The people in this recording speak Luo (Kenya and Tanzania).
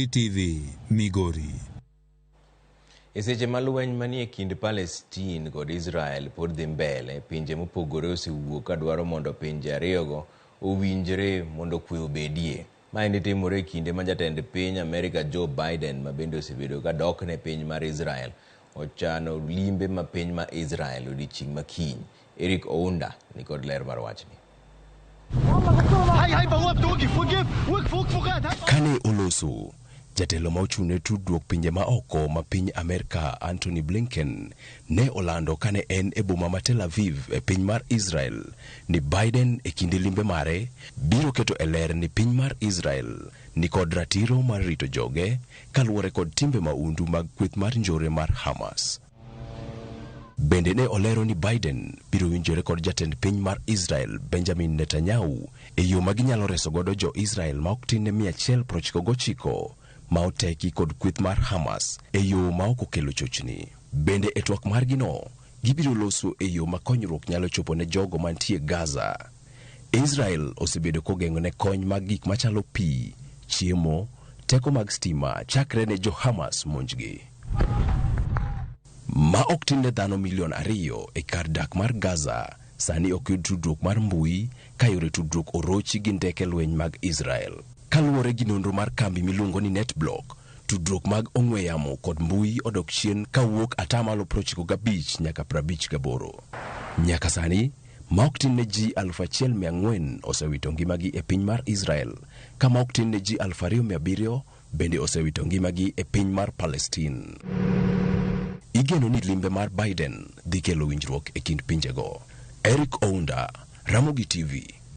TV Migori. Seche ma lweny manie kind Palestine kod Israel pod dhi mbele, pinje mopogore osewuok ka dwaro mondo pinje ariyogo owinjre mondo kwe obedie. Maendi timore kinde ma jatend piny Amerika Joe Biden ma bende osebedo ka dok ne piny mar Israel ochano limbe ma piny ma Israel odiochieng' ma kiny. Eric Ounda ni kod ler mar wachni. Kane oloso jatelo ma ochune tudruok pinje ma oko ma piny Amerika Anthony Blinken ne olando kane en e boma ma Tel Aviv e piny mar Israel ni Biden e kinde limbe mare biro keto e ler ni piny mar Israel ni kod ratiro mar rito joge kaluwore kod timbe maundu mag kweth mar njore mar Hamas. Bende ne olero ni Biden biro winjore kod jatend piny mar Israel Benjamin Netanyahu e yo ma ginyalo reso godo jo Israel ma ok tin ne 199 ma oteki kod kweth mar Hamas e yo ma ok okelo chochni. Bende e twak margino gibiro loso e yo ma konyruok nyalo chopo ne jogo mantie Gaza. Israel osebedo kogeng'o ne kony mag gik machalo pi, chiemo, teko mag stima chakre ne jo Hamas monjgi. Ma ok tin ne dhano milion 2 e kar dak mar Gaza sani ok yud tudruok mar mbui ka yore tudruok orochi gi ndeke lweny mag Israel. Kaluwore gi nonro mar kambi miluongo ni NetBlock, tudruok mag ong'we yamo kod mbui odok chien kawuok 95% nyaka 58%. Nyaka sani, ma ok tin ne ji 1,400 osewito ngimagi e piny mar Israel, ka ma ok tin ne ji 2,700 bende osewito ngimagi e piny mar Palestine. Igeno ni limbe mar Biden dhi kelo winjruok e kind pinjego. Eric Ounda, Ramogi TV.